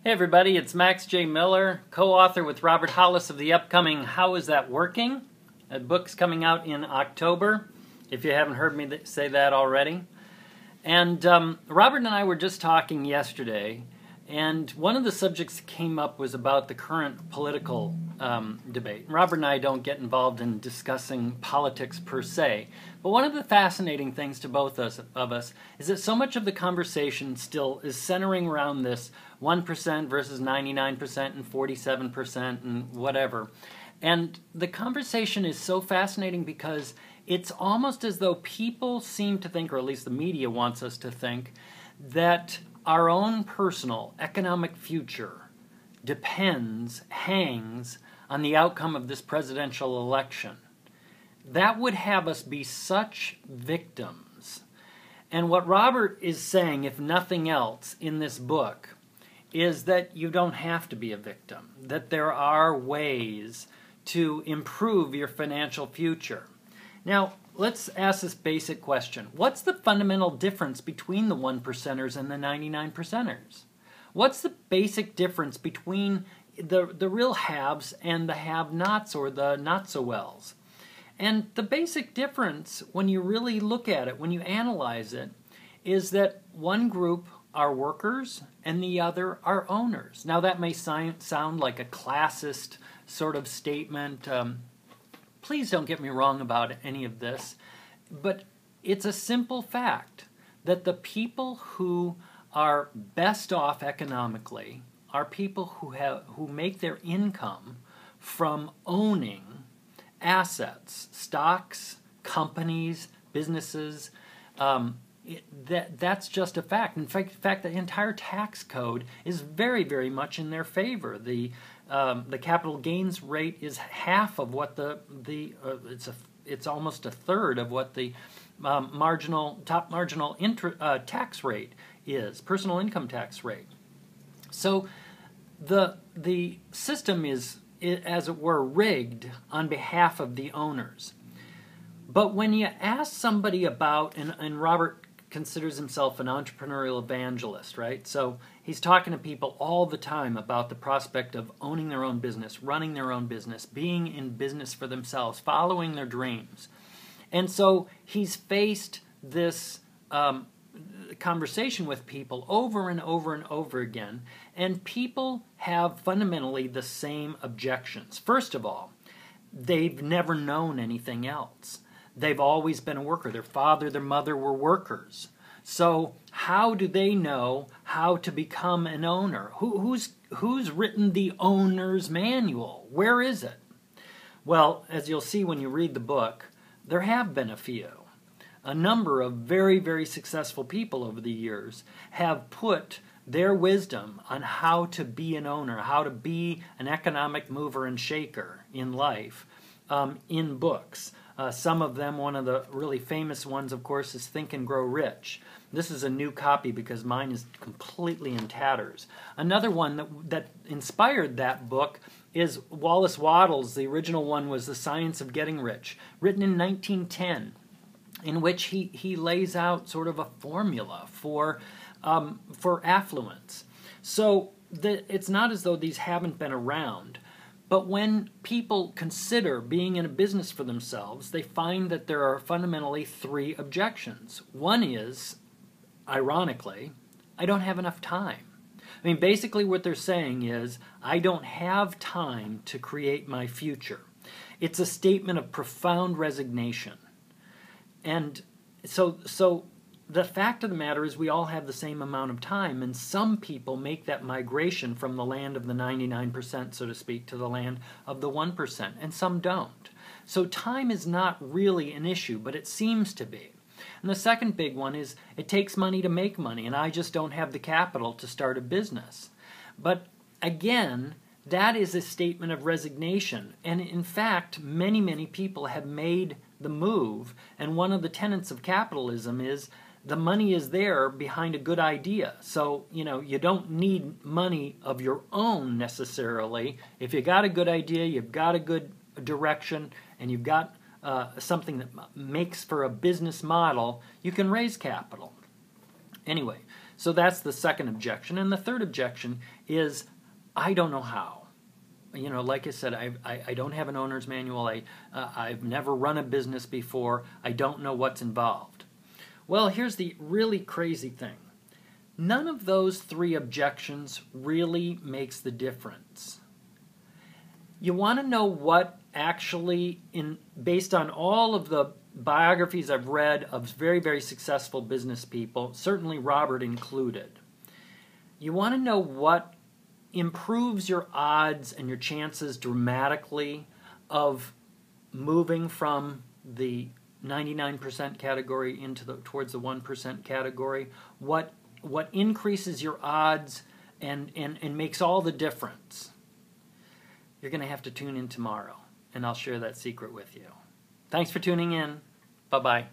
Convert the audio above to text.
Hey everybody, it's Max J. Miller, co-author with Robert Hollis of the upcoming How Is That Working? A book's coming out in October, if you haven't heard me say that already. And Robert and I were just talking yesterday, and one of the subjects that came up was about the current political debate. Robert and I don't get involved in discussing politics per se, but one of the fascinating things to both of us is that so much of the conversation still is centering around this 1% versus 99% and 47% and whatever. And the conversation is so fascinating because it's almost as though people seem to think, or at least the media wants us to think, that our own personal economic future hangs on the outcome of this presidential election. That would have us be such victims. And what Robert is saying, if nothing else, in this book, is that you don't have to be a victim, that there are ways to improve your financial future. Now, let's ask this basic question. What's the fundamental difference between the 1%ers and the 99%ers? What's the basic difference between the real haves and the have-nots or the not-so-wells? And the basic difference, when you really look at it, when you analyze it, is that one group are workers and the other are owners. Now that may sound like a classist sort of statement. Please don't get me wrong about any of this, but it's a simple fact that the people who are best off economically are people who make their income from owning assets, stocks, companies, businesses. That's just a fact. In fact, the entire tax code is very, very much in their favor. The capital gains rate is half of what it's almost a third of what the top marginal tax rate is, personal income tax rate. So the system is, as it were, rigged on behalf of the owners. But when you ask somebody about, and Robert considers himself an entrepreneurial evangelist, right? So he's talking to people all the time about the prospect of owning their own business, running their own business, being in business for themselves, following their dreams. And so he's faced this conversation with people over and over and over again, and people have fundamentally the same objections. First of all, they've never known anything else. They've always been a worker. Their father, their mother were workers. So how do they know how to become an owner? Who's written the owner's manual? Where is it? Well, as you'll see when you read the book, there have been a few. A number of very, very successful people over the years have put their wisdom on how to be an owner, how to be an economic mover and shaker in life, in books. Some of them, one of the really famous ones, of course, is Think and Grow Rich. This is a new copy because mine is completely in tatters. Another one that inspired that book is Wallace Wattles. The original one was The Science of Getting Rich, written in 1910, in which he lays out sort of a formula for affluence. So it's not as though these haven't been around. But when people consider being in a business for themselves, they find that there are fundamentally three objections. One is, ironically, I don't have enough time. I mean, basically what they're saying is, I don't have time to create my future. It's a statement of profound resignation. And so the fact of the matter is we all have the same amount of time, and some people make that migration from the land of the 99%, so to speak, to the land of the 1%, and some don't. So time is not really an issue, but it seems to be. And the second big one is it takes money to make money, and I just don't have the capital to start a business. But again, that is a statement of resignation, and in fact, many, many people have made the move, and one of the tenets of capitalism is the money is there behind a good idea. So, you don't need money of your own necessarily. If you got a good idea, you've got a good direction, and you've got something that makes for a business model, you can raise capital. Anyway, So that's the second objection. And the third objection is, I don't know how. You know, like I said, I don't have an owner's manual. I've never run a business before. I don't know what's involved. Well, here's the really crazy thing. None of those three objections really makes the difference. You want to know what actually, based on all of the biographies I've read of very, very successful business people, certainly Robert included, you want to know what improves your odds and your chances dramatically of moving from the 99% category towards the 1% category. What increases your odds and makes all the difference. You're going to have to tune in tomorrow, and I'll share that secret with you. Thanks for tuning in. Bye-bye.